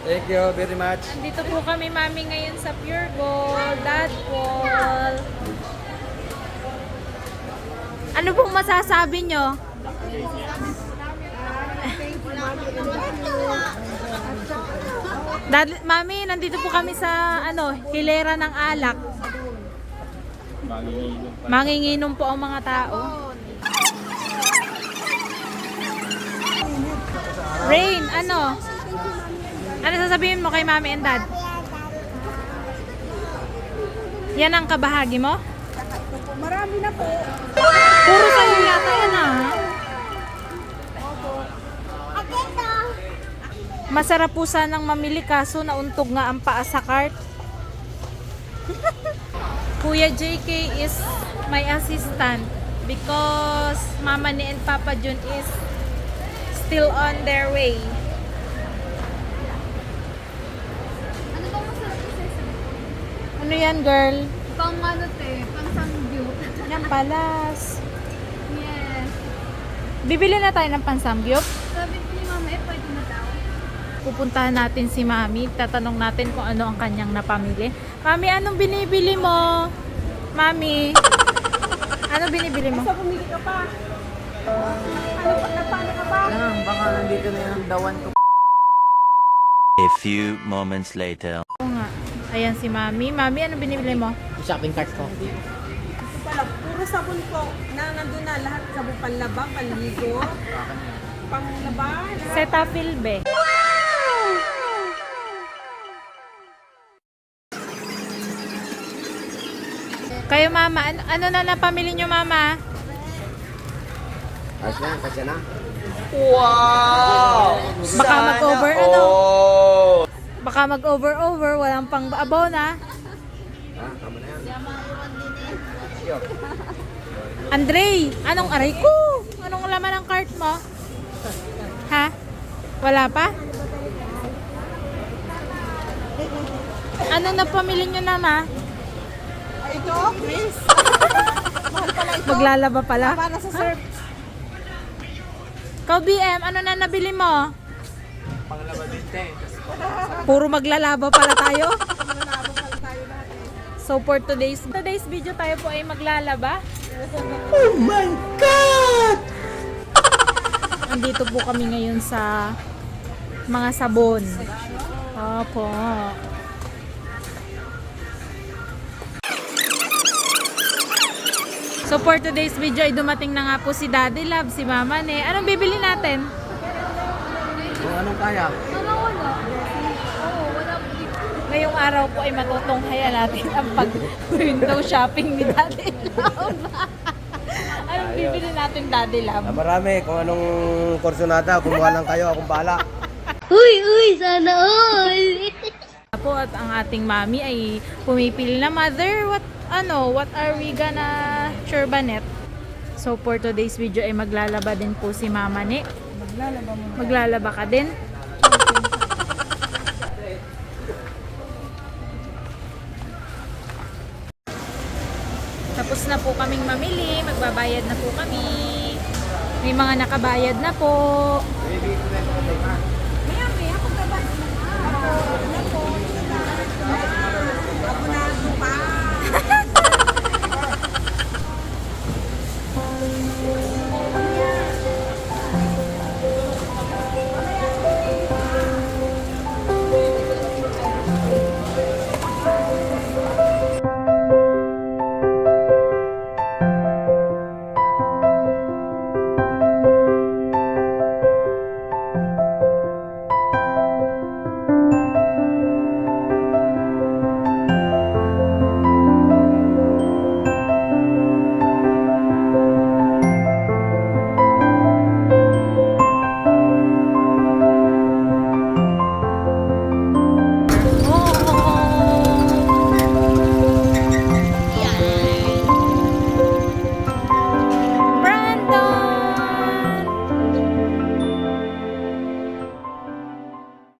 Thank you very much. Andito po kami, Mami, ngayon sa Pure Gold, Dadpol. Ano pong masasabi nyo? Mami, nandito po kami sa hilera ng alak. Manginginom po ang mga tao. Rain, ano? Ano sasabihin mo kay Mami and Dad? Yan ang kabahagi mo? Marami na po. Puro sa'yo yata yan ah. Masarap po sanang mamili kaso nauntog nga ang paa sa cart. Kuya JK is my assistant because Mama ni and Papa Jun is still on their way. Ano bang masarap sa sesame? Ano yan, girl? Pang ano te, pang samgyup. Yan palas. Yes. Bibili na tayo ng pansamgyup. Sabi ko ni Mama, pwede na daw. Pupuntahan natin si Mami. Tatanong natin kung ano ang kanyang napamili. Mami, anong binibili mo? Mami, ano binibili mo? Basta bumili ka pa. Paano ka pa? Baka nandito na yung dawan ko. A few moments later. Oo nga. Ayan si Mami. Mami, ano binibili mo? Shopping cart ko. Ito pala, puro sabon po. Nandun na lahat. Sabon panlaba, panligo, panglaba. Cetaphil be. Kayo Mama, ano na napamili nyo Mama? Ayos na, kasi na. Baka mag-over Baka mag-over, walang pang abaw na. Tama na yan. Andre, anong aray ko? Anong laman ng cart mo? Ha? Wala pa? Ano na pamili nyo na ma? Ito, Chris. Mahal pala ito. Maglalaba pala? Para sa surf. Ikaw BM, ano na nabili mo? Panglaba din, te. Puro maglalaba pala tayo? So for today's video tayo po ay maglalaba. Oh my God! Andito po kami ngayon sa mga sabon. Opo. So for today's video ay dumating na nga po si Daddy Love, si Mama Ne. Anong bibili natin? Kung anong kaya. Mama, wala. Oo, wala po dito. Ngayong araw po ay matutunghayan natin ang pag-window shopping ni Daddy Love. Anong bibili natin, Daddy Love? Marami. Kung anong kursonada, kumuha lang kayo. Akong bahala. Uy, sana all. Po at ang ating Mami ay pumipili na, Mother, what are we gonna churbanet? So for today's video ay maglalaba din po si Mama Ne. Maglalaba mo. Maglalaba ka din? Tapos na po kaming mamili, magbabayad na po kami. May mga nakabayad na po.